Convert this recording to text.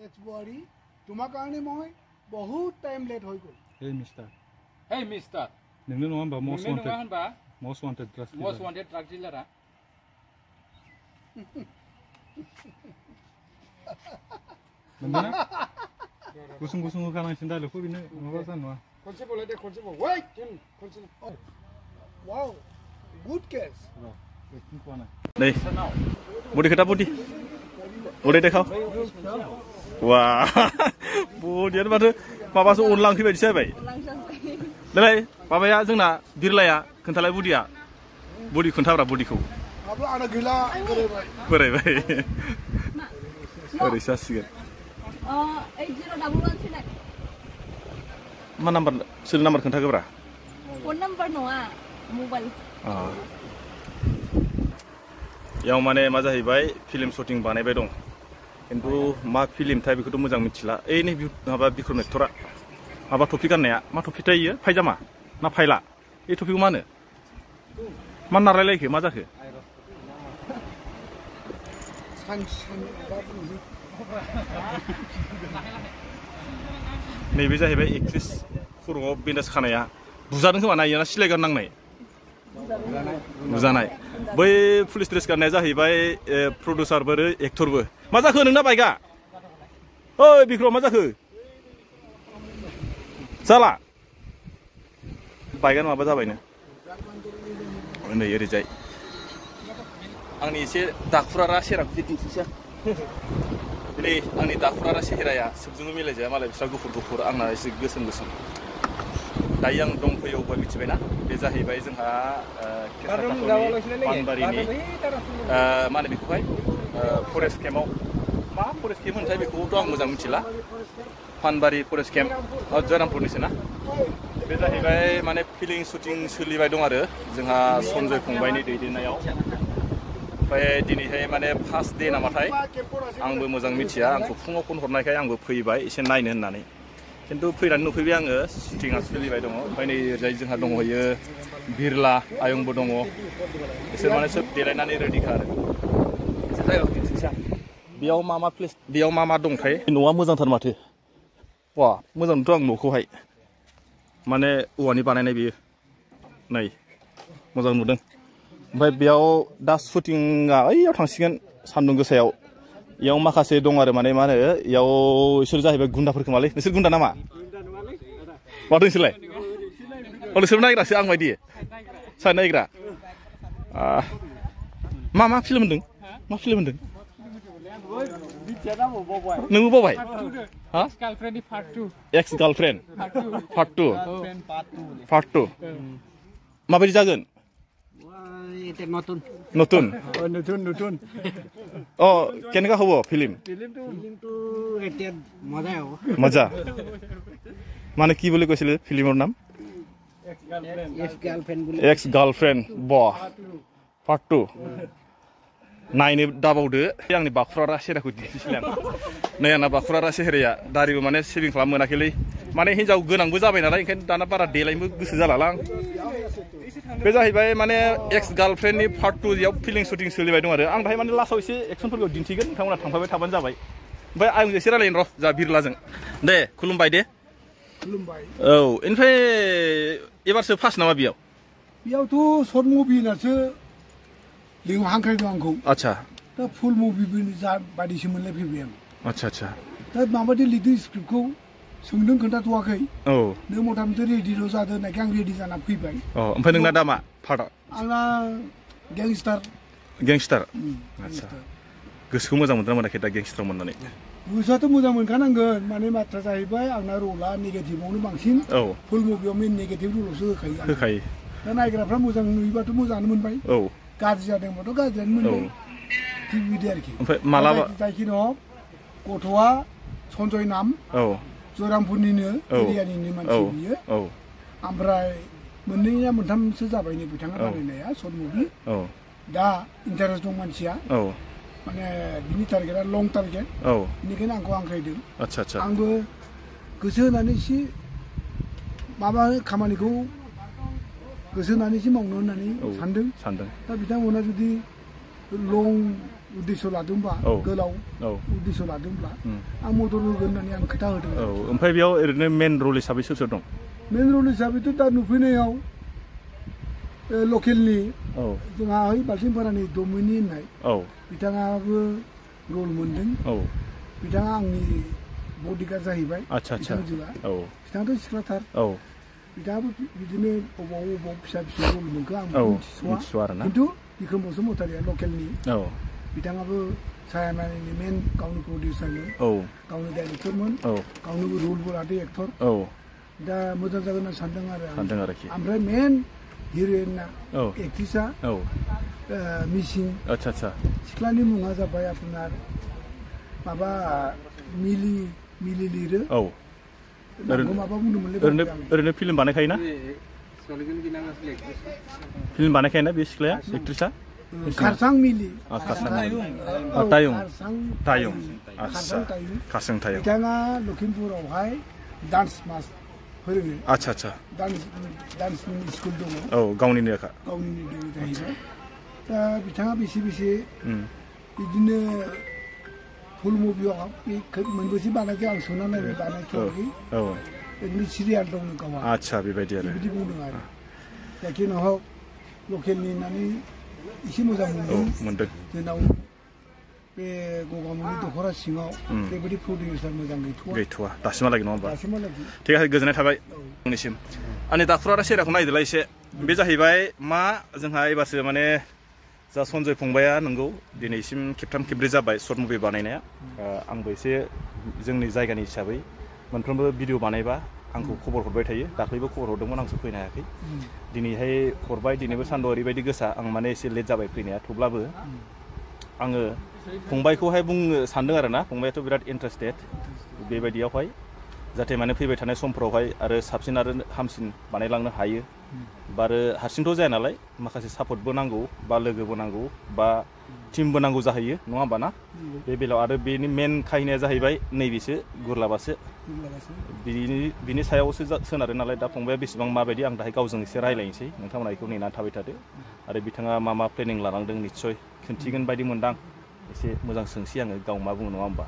এক্সবডি তোমার কারণে মই বহুত টাইম লেট হয়ে গেল Hey mister नोंनो नङा होनबा most wanted drug dealer नोंना गुसुं होखानांसिन डायलगखौ बिनो माबा जानाय नङा खनसे बोलाय दे खनसे बोल वै खनसे वाव गुड केस नै बडि खोथा बडि देखाव वा बडियानो माथो माबासो अनला ओंख्रि बायदिसो जाबाय देलाय माबाया जोंना बिरलाया खोन्थालाय बडि खोन्थाब्रा बडिखौ अब आना गैला बोरायबाय ओरैसो जासिगोन मा नाम्बार सोर नाम्बार खोन्थागोब्रा फन नाम्बार नङा मबाइल याव माने मा जाहैबाय फिल्म शुटिं बानायबाय दं खिन्थु मा फिल्म थाय बेखौथ' मोजां मिथिला ओइ नै माबा बिक्रम एक्टरा माबा टफि गाननाया मा टफि थायो फायजामा ना फायला बे टफिखौ मा होनो मा नारलायलायखो मा जाखो नैबे जाहैबाय एक्ट्रिस खर'आव बेन्डेज खानाया बुजादों खोमा नायना सिलाय गाननांनाय बुजानाय बै पुलिस ड्रेस गाननाया जाहैबाय प्रडिउसारबो एक्टरबो मा जाखो नोंना बाइकआ ओइ बिक्रम मा जाखो जाला बाइकआ माबा जाबायनो नै ओरैजाय आंनि एसे दाखुरारा सेराखौ दिन्थिसै दिनै आंनि दाखुरारा सेहेराया सोबजोंबो मिलायजाया मालाय बिस्रा गुफुर आंना एसे गोसोम दायो आं दंफैयो अबेबा मिथिबायना बे जाहैबाय जोंहा पानबारिनि मा होनो बेखौहाय फरेस्ट केम्पआव मा फरेस्ट केम्प होनथाय बेखौथ' आं मोजां मिथिला पानबारि फरेस्ट केम्प जयरामपुरनिसो ना बे जाहैबाय माने फिल्म शुटिं सोलिबाय दं आरो जोंहा सन्जय फंबायनि दैदेननायाव ओमफ्राय दिनैहाय माने फार्स्ट दे नामाथाय आंबो मोजां मिथिया आंखौ फुङाव फन हरनायखाय आंबो फैबाय एसे नायनो होननानै खिन्थु फैनानै नुफैबाय आङो शुटिंआ सोलिबाय दङ ओमफ्राय नै ओरैजाय जोंहा दंहैयो बिरला आयंबो दङ बिसोर माने सोब देलायनानै रेडिखा आरो बेयाव मा मा दंथाय न'आ मोजांथार माथो वा मोजां नुथ' आं न'खौहाय माने औवानि बानायनाय बेयो नै मोजां नुदों ओमफ्राय बेयाव दा शुटिंआ ओइयाव थांसिगोन सान्दुं गोसायाव इयाव माखासे दं आरो माने मा होनो इयाव इसोर जाहैबाय गुन्दाफोरखौ मालै नोंसोर गुन्दा नामा माथो नोंसोरलाय नोंसोर नायग्रासो आं बायदि साइड नायग्रा मा फिल्म होनदों नोंबो बावबाय एक्स गार्लफ्रेन्ड पार्ट टु माबायदि जागोन নতুন অ কেনেকা হ'ব ফিল্মটো এতিয়া মজা হ'ব মজা মানে কি বুলি কৈছিল ফিল্মৰ নাম এক্স গার্লফ্রেন্ড বাহ পার্ট 2 नायनो दाबावदो आंनि बाखुरारा सेहेराखौ दिन्थिसिलाय नै आंना बाखुरारा सेहेराया दारिबो माने सेभिं खालामनो मोनाखैलै माने हिनजाव गोनांबो जाबाय नालाय ओंखायनो दाना बारा देलायनोबो गोसो जालालां बे जाहैबाय माने एक्स गार्लफ्रेन्डनि पार्ट 2 याव फिल्म शुटिं सोलिबाय दं आरो आं दाहाय माने लास्टआव एसे एक्सनफोरखौ दिन्थिगोन नोंथांमोना थांफाबाय थाबानो जाबाय ओमफ्राय आं एसे रायलायनो र' जा बिरलाजों दे खुलुमबाय दे खुलुमबाय औ ओमफ्राय एबारसो फार्स्ट नामा बेयावथ' शर्ट मुभि होननासो लिंहर हांख्रायदों आंखौ आच्छा दा फुल मुभिबो जा बायदिसो मोनलाय फैबाय आं आच्छा दा माबायदि लिरदों स्क्रिप्टखौ सोंदों खोन्थाथ'वाखै औ नों मथा मथि रेडिल' जादों होननायखाय आं रेडि जाना फैबाय अ ओमफ्राय नोंना दा मा पार्टआ आंना गेंस्टार आच्छा गोसोखौ मोजां मोनदोंना मोनाखै दा गेंस्टार मोननानै गोसोआथ' मोजां मोनखानांगोन माने बाथ्रा जाहैबाय आंना रला नेगेटिभआवनो बांसिन औ फुल मुभियाव मेन नेगेटिभ रलसो होखायो दा नायग्राफ्रा मोजां नुयोबाथ' मोजाङानो मोनबाय औ गाज्रि जादोंबाथ' गाज्रियानो मोनबाय थिग बिदि आरोखि ओमफ्राय मालाबा जायखि दङ गथ'आ सन्जय नाम औ जयरामपुरनिनो एरियानिनो मानसि बियो औ ओमफ्राय मोननैया मोनथामसो जाबाय नै बिथाङा बानायनाया शर्ट मुभि औ दा इन्टारेस्ट दं मानसिया औ माने बिनि टारगेटआ लं टारगेट औ बेनिखायनो आंखौ हांख्रायदों आच्छा आंबो गोसो होनानै एसे माबा खामानिखौ गोसो होनानै एसे मावनो होननानै सानदों दा बिथांमोना जुदि लं उद्देश्य लादोंबा औ गोलाव औ उद्देश्य लादोंब्ला आं मदद होगोन होननानै आं खोथा होदों औ ओमफ्राय बेयाव ओरैनो मेन रल हिसाबै सोर सोर दं मेन रल हिसाबैथ' दा नुफैनायाव लकेलनि औ जोंहा ओइ बाल्थिंपारानि दमिनि होननाय औ बिथाङाबो रल मोनदों औ बिथाङा आंनि बडिगार्ड जाहैबाय आच्छा आच्छा बिथांजोआ औ बिथाङाथ' सिख्लाथार औ बिथाङाबो बिदिनो अबाव फिसा फिसौ रल मोनखो आं औ मिथिस'वा मिथिस'आ आरोना खिन्थु बिक्रम बसुमतारिया लकेलनि औ बिथाङाबो सायामानिनि मेन गावनि प्रडिउसारमोन औ गावनि डाइरेक्टरमोन औ गावनोबो रलबो लादो एक्टर औ दा मोजां जागोन होनना सानदों आरो आं सानदों आरोखि ओमफ्राय मेन हिर'इना औ एक्ट्रिसा औ मिसिं आच्छा आच्छा सिख्लानि मुङा जाबाय आपनार माबा मिलि लिरो औ नामखौ माबा बुंदोंमोनलै ओरैनो फिल्म बानायखायो ना फिल्म बानायखायो ना बे सिख्लाया एक्ट्रिसा खारसां मिलि तायुं तायुं आच्छा खारसां तायुं बिथाङा लखिमपुरावहाय डान्स मास फोरोङो आच्छा आच्छा डान्सनि स्कुल दङ औ गावनिनोखा गावनिनो दङ जाहैबाय दा बिथाङा बेसे बिदिनो फुल मुभियाव मोनबेसे बानायखो आं सोंना नायबाय बानायथ'वाखै औ ओरैनो सिरियाल दङ गावहा आच्छा बेबायदि आरो बिदि बुंदों आरो जायखि नहक लकेलनि होननानै एसे मोजां मोनदों जोंनाव बे गगामुनि दख'रा सिङाव बेबायदि प्रडिउसार मोजां गैथ'वा दासिमहालागै नङा होमबा दासिमहालागै ठीक আছে गोजोननाय थाबाय नोंनिसिम आंनि दाखुरारा सेराखौ नायदोलाय एसे बे जाहैबाय मा जोंहा एबारसो माने जा सन्जय फंबाया नंगौ दिनैसिम खेबथाम खेबब्रै जाबाय सर्ट मुभि बानायनाया आंबो एसे जोंनि जायगानि हिसाबै मोनफ्रोमबो भिडिअ बानायबा आंखौ खबर हरबाय थायो दाख्लैबो खबर हरदोंमोन आंसो फैनो हायाखै दिनैहाय हरबाय दिनैबो सान्दुं ओरैबायदि गोसा आं माने एसे लेट जाबाय फैनाया थेवब्लाबो आङो फंबायखौहाय बुंनो सानदों आरो ना फंबायाथ' बिराद इन्टारेस्टेड बेबायदियावहाय जाहाथे माने फैबाय थानाय समफ्रावहाय आरो साबसिन आरो हामसिन बानायलांनो हायो बा आरो हारसिंथ' जाया नालाय माखासे सापर्टबो नांगौ बा लोगोबो नांगौ बा टिमबो नांगौ जाहैयो नङा होमबा ना बे बेलायाव आरो बेनि मेन काहिनिया जाहैबाय नैबेसो गुरलाबासो बिनि सायावसो सोनारो नालाय दा फंबाया बेसेबां माबायदि आं दाहाय गावजों एसे रायलायनोसै नोंथांमोना बेखौ नेनानै थाबाय थादो आरो बिथाङा मा प्लेनिं लानांदों निस्सय खिन्थिगोन बायदि मोनदां एसे मोजां सोंसै आङो गाव मा बुङो नङा होमबा